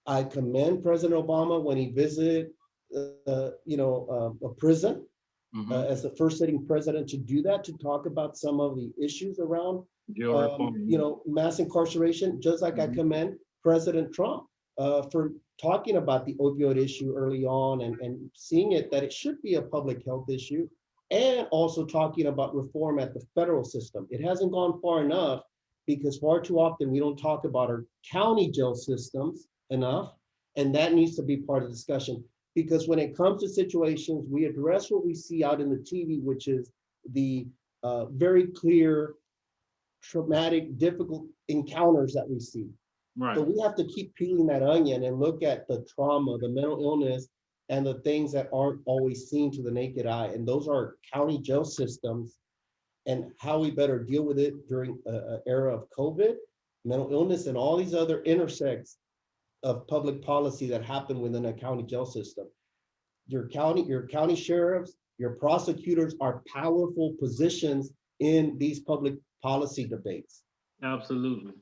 I commend President Obama when he visited, a prison as the first sitting president to do that, to talk about some of the issues around, mass incarceration, just like I commend President Trump for talking about the opioid issue early on and seeing it that it should be a public health issue, and also talking about reform at the federal system. It hasn't gone far enough because far too often we don't talk about our county jail systems enough, and that needs to be part of the discussion. Because when it comes to situations, we address what we see out in the TV, which is the very clear, traumatic, difficult encounters that we see. Right. So we have to keep peeling that onion and look at the trauma, the mental illness, and the things that aren't always seen to the naked eye. And those are county jail systems and how we better deal with it during an era of COVID, mental illness, and all these other intersects of public policy that happen within a county jail system. Your county sheriffs, your prosecutors are powerful positions in these public policy debates. Absolutely.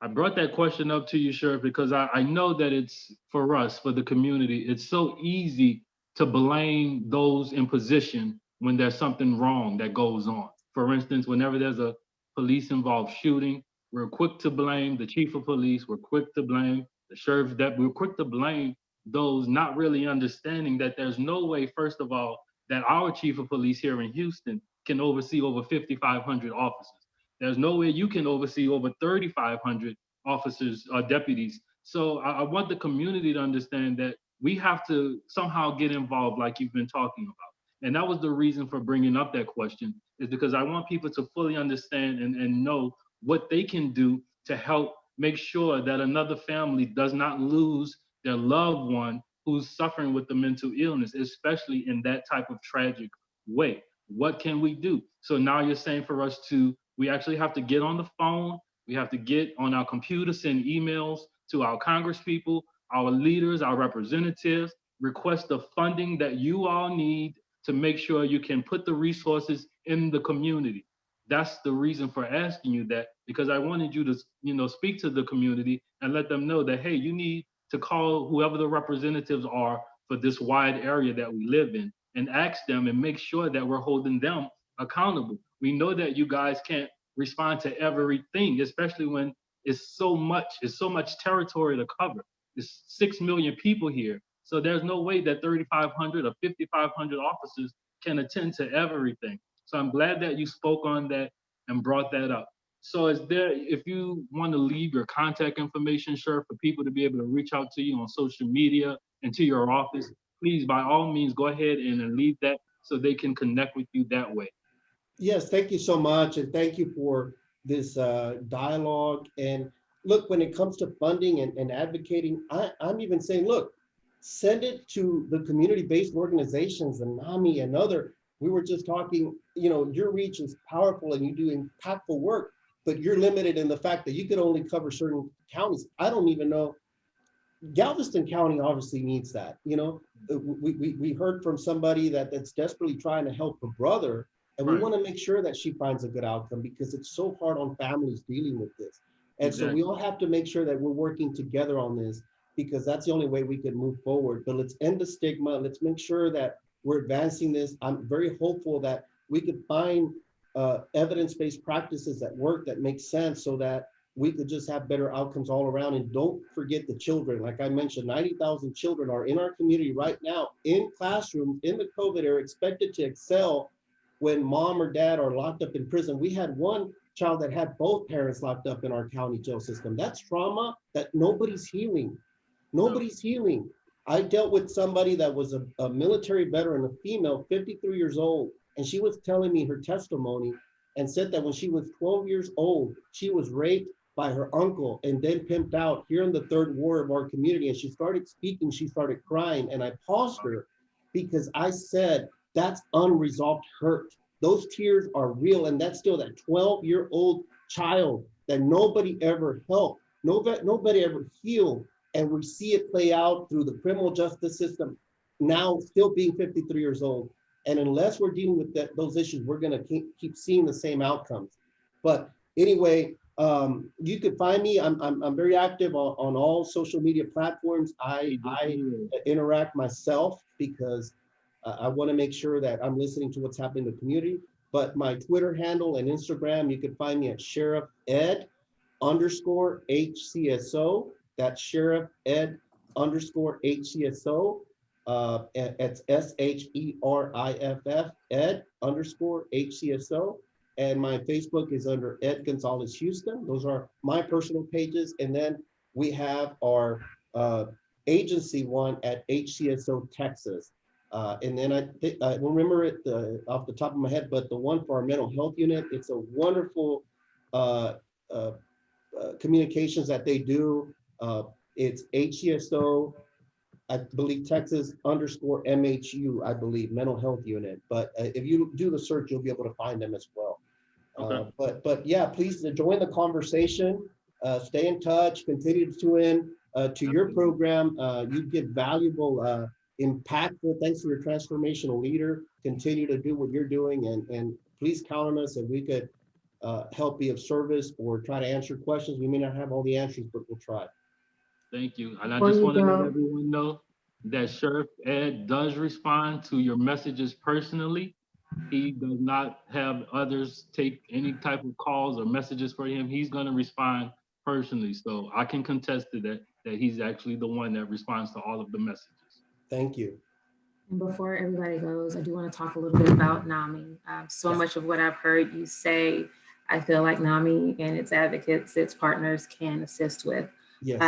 I brought that question up to you, Sheriff, because I know that it's for us, for the community, it's so easy to blame those in position when there's something wrong that goes on. For instance, whenever there's a police involved shooting, we're quick to blame the chief of police, we're quick to blame the sheriff, that we're quick to blame those not really understanding that there's no way, first of all, that our chief of police here in Houston can oversee over 5,500 officers. There's no way you can oversee over 3,500 officers or deputies. So I want the community to understand that we have to somehow get involved like you've been talking about. And that was the reason for bringing up that question, is because I want people to fully understand and know what they can do to help make sure that another family does not lose their loved one who's suffering with the mental illness, especially in that type of tragic way. What can we do? So now you're saying for us to, we actually have to get on the phone, we have to get on our computer, send emails to our congresspeople, our leaders, our representatives, request the funding that you all need to make sure you can put the resources in the community. That's the reason for asking you that, because I wanted you to, speak to the community and let them know that, hey, you need to call whoever the representatives are for this wide area that we live in and ask them and make sure that we're holding them accountable. We know that you guys can't respond to everything, especially when it's so much territory to cover. It's 6 million people here. So there's no way that 3,500 or 5,500 officers can attend to everything. So I'm glad that you spoke on that and brought that up. So if you want to leave your contact information, sure, for people to be able to reach out to you on social media and to your office, please, by all means, go ahead and leave that so they can connect with you that way. Yes, thank you so much. And thank you for this dialogue. And look, when it comes to funding and advocating, I'm even saying, look, send it to the community-based organizations, the NAMI and other. We were just talking, your reach is powerful and you do impactful work, but you're limited in the fact that you could only cover certain counties. I don't even know. Galveston County obviously needs that. We heard from somebody that's desperately trying to help a brother, and we want to make sure that she finds a good outcome because it's so hard on families dealing with this. And so we all have to make sure that we're working together on this because that's the only way we can move forward. But let's end the stigma. Let's make sure that we're advancing this. I'm very hopeful that we could find evidence-based practices that work, that make sense so that we could just have better outcomes all around. And don't forget the children. Like I mentioned, 90,000 children are in our community right now in classrooms in the COVID era, expected to excel when mom or dad are locked up in prison. We had one child that had both parents locked up in our county jail system. That's trauma that nobody's healing. Nobody's healing. I dealt with somebody that was a military veteran, a female, 53 years old, and she was telling me her testimony and said that when she was 12 years old, she was raped by her uncle and then pimped out here in the third ward of our community. And she started speaking, she started crying, and I paused her because I said, that's unresolved hurt. Those tears are real, and that's still that 12-year-old child that nobody ever helped, nobody ever healed. And we see it play out through the criminal justice system, now still being 53 years old. And unless we're dealing with those issues, we're gonna keep seeing the same outcomes. But anyway, you could find me, I'm very active on all social media platforms. I interact myself because I want to make sure that I'm listening to what's happening in the community. But my Twitter handle and Instagram, you can find me at Sheriff Ed _ HCSO. That's Sheriff Ed _ HCSO. It's SHERIFF Ed _ HCSO. And my Facebook is under Ed Gonzalez Houston. Those are my personal pages. And then we have our agency one at HCSO Texas. And then I don't remember it off the top of my head, but the one for our mental health unit, it's a wonderful communications that they do. It's HCSO, I believe Texas _ MHU, I believe, mental health unit. But if you do the search, you'll be able to find them as well. Okay. But yeah, please join the conversation, stay in touch, continue to tune in to your program. You give valuable, impactful, thanks to your transformational leader, continue to do what you're doing, and please count on us if we could help be of service or try to answer questions. We may not have all the answers, but we'll try. Thank you. And I Before just you want to let go- everyone know that Sheriff Ed does respond to your messages personally. He does not have others take any type of calls or messages for him. He's going to respond personally. So I can contest to that he's actually the one that responds to all of the messages. Thank you. And before everybody goes, I do want to talk a little bit about NAMI. So much of what I've heard you say, I feel like NAMI and its advocates, its partners can assist with. Yes.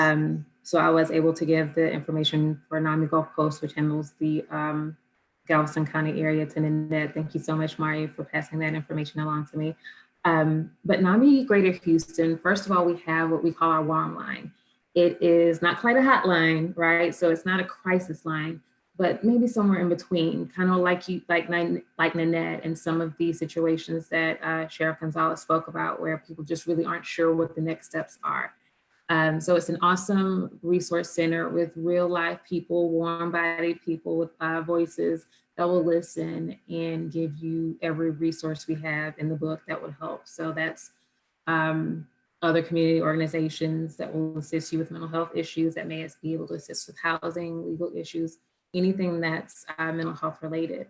So I was able to give the information for NAMI Gulf Coast, which handles the Galveston County area, to Nannette. Thank you so much, Mari, for passing that information along to me. But NAMI Greater Houston, first of all, we have what we call our warm line. It is not quite a hotline, right? So it's not a crisis line, but maybe somewhere in between, kind of like Nannette and some of these situations that Sheriff Gonzalez spoke about, where people just really aren't sure what the next steps are. So it's an awesome resource center with real life people, warm-bodied people with voices that will listen and give you every resource we have in the book that would help. So that's other community organizations that will assist you with mental health issues, that may be able to assist with housing, legal issues, anything that's mental health related.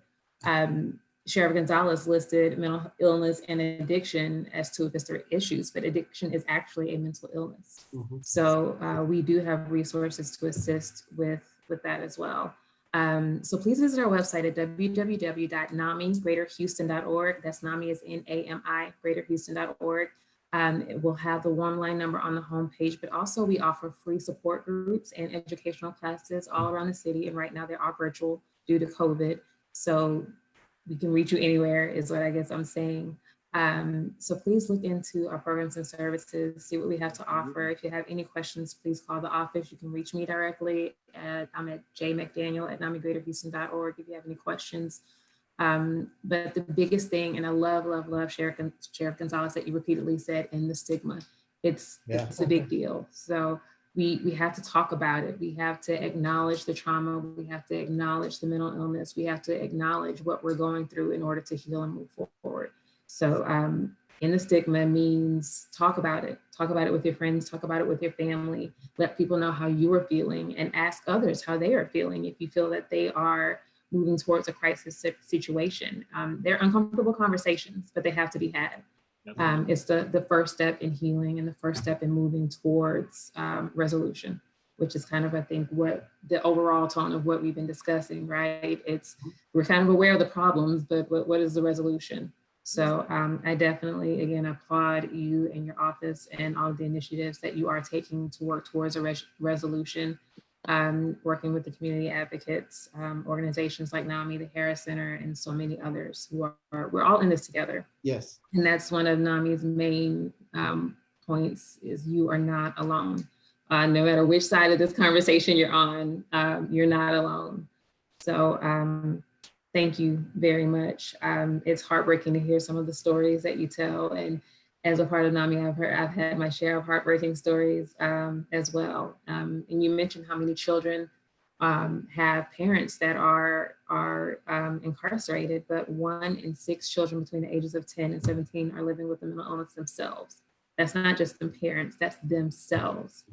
Sheriff Gonzalez listed mental illness and addiction as two of his three issues, but addiction is actually a mental illness. Mm-hmm. So we do have resources to assist with that as well. So please visit our website at www.nami-greaterhouston.org. That's NAMI is NAMI, greaterhouston.org. It will have the warm line number on the homepage, but also we offer free support groups and educational classes all around the city. And right now they are virtual due to COVID. So we can reach you anywhere is what I guess I'm saying. So please look into our programs and services, see what we have to offer. If you have any questions, please call the office. You can reach me directly. I'm at jmcdaniel@namigreaterhouston.org if you have any questions. But the biggest thing, and I love Sheriff Gonzalez that you repeatedly said, in the stigma. It's a big deal. So we have to talk about it. We have to acknowledge the trauma. We have to acknowledge the mental illness. We have to acknowledge what we're going through in order to heal and move forward. So in the stigma means talk about it. Talk about it with your friends. Talk about it with your family. Let people know how you are feeling, and ask others how they are feeling if you feel that they are moving towards a crisis situation. They're uncomfortable conversations, but they have to be had. It's the first step in healing and the first step in moving towards resolution, which is kind of, I think, what the overall tone of what we've been discussing, right? We're kind of aware of the problems, but what is the resolution? So I definitely, again, applaud you and your office and all of the initiatives that you are taking to work towards a resolution, working with the community advocates, organizations like NAMI, the Harris Center, and so many others we're all in this together. Yes. And that's one of NAMI's main points, is you are not alone. No matter which side of this conversation you're on, you're not alone. So thank you very much. It's heartbreaking to hear some of the stories that you tell. And as a part of NAMI, I've had my share of heartbreaking stories as well. And you mentioned how many children have parents that are incarcerated, but 1 in 6 children between the ages of 10 and 17 are living with a mental illness themselves. That's not just the parents, that's themselves.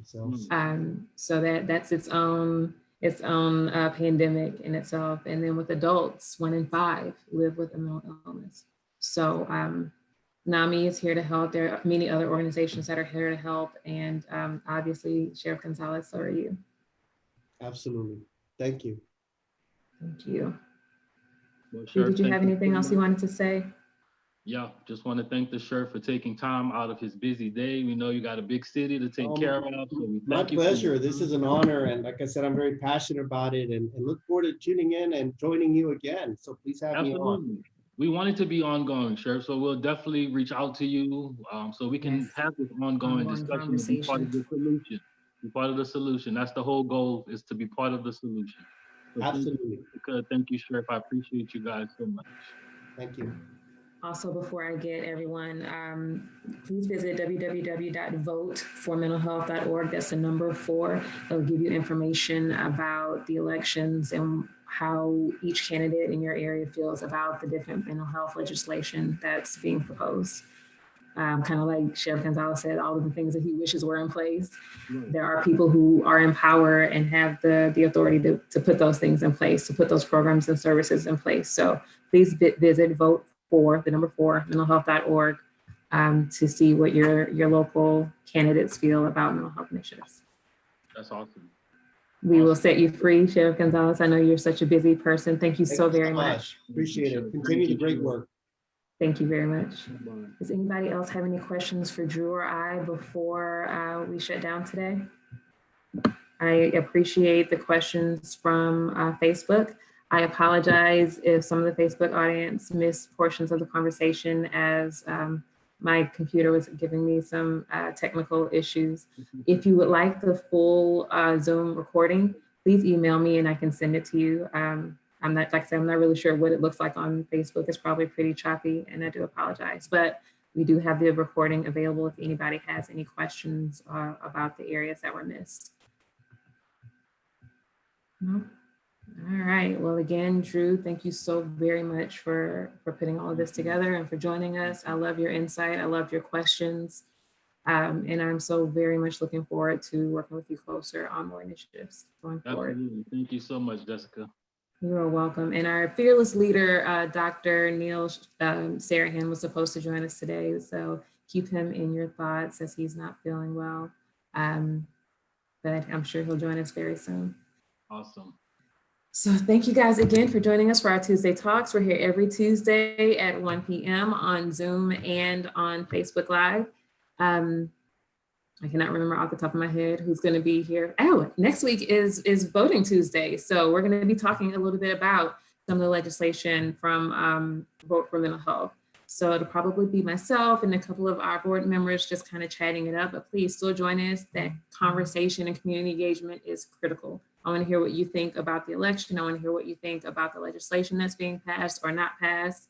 So that's its own its own pandemic in itself. And then with adults, 1 in 5 live with a mental illness. So NAMI is here to help. There are many other organizations that are here to help. And obviously, Sheriff Gonzalez, so are you. Absolutely. Thank you. Thank you. Well, Did you thank have anything so else you much. wanted to say? Yeah, just want to thank the sheriff for taking time out of his busy day. We know you got a big city to take care of. So we My thank you for your pleasure. This is an time. honor. And like I said, I'm very passionate about it and look forward to tuning in and joining you again. So please have me on. Absolutely. We want it to be ongoing, Sheriff. So we'll definitely reach out to you so we can Yes. have this ongoing discussion to be part of the solution. Be part of the solution. That's the whole goal, is to be part of the solution. So Absolutely. thank you, Sheriff. I appreciate you guys so much. Thank you. Also, before I get everyone, please visit www.voteformentalhealth.org. That's the number 4. It'll give you information about the elections and how each candidate in your area feels about the different mental health legislation that's being proposed. Kind of like Sheriff Gonzalez said, all of the things that he wishes were in place. Right. There are people who are in power and have the authority to put those things in place, to put those programs and services in place. So please visit Vote For, the number 4, mentalhealth.org, to see what your local candidates feel about mental health initiatives. That's awesome. We will set you free, Sheriff Gonzalez. I know you're such a busy person. Thank you so very much. Appreciate it. Continue the great work. Thank you very much. Does anybody else have any questions for Dreux or I before we shut down today? I appreciate the questions from Facebook. I apologize if some of the Facebook audience missed portions of the conversation as my computer was giving me some technical issues. If you would like the full Zoom recording, please email me and I can send it to you. I'm not, like I said, I'm not really sure what it looks like on Facebook. It's probably pretty choppy and I do apologize, but we do have the recording available if anybody has any questions about the areas that were missed. No? All right. Well, again, Dreux, thank you so very much for putting all of this together and for joining us. I love your insight. I love your questions. And I'm so very much looking forward to working with you closer on more initiatives going forward. Absolutely. Thank you so much, Jessica. You are welcome. And our fearless leader, Dr. Neil Sarahan, was supposed to join us today. So keep him in your thoughts as he's not feeling well. But I'm sure he'll join us very soon. Awesome. So thank you guys again for joining us for our Tuesday Talks. We're here every Tuesday at 1 p.m. on Zoom and on Facebook Live. I cannot remember off the top of my head who's going to be here. Oh, next week is Voting Tuesday. So we're going to be talking a little bit about some of the legislation from Vote for Mental Health. So it'll probably be myself and a couple of our board members just kind of chatting it up, but please still join us. That conversation and community engagement is critical. I want to hear what you think about the election. I want to hear what you think about the legislation that's being passed or not passed,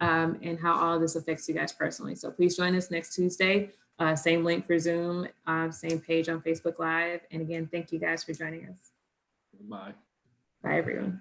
and how all of this affects you guys personally. So please join us next Tuesday. Same link for Zoom, same page on Facebook Live. And again, thank you guys for joining us. Bye. Bye, everyone.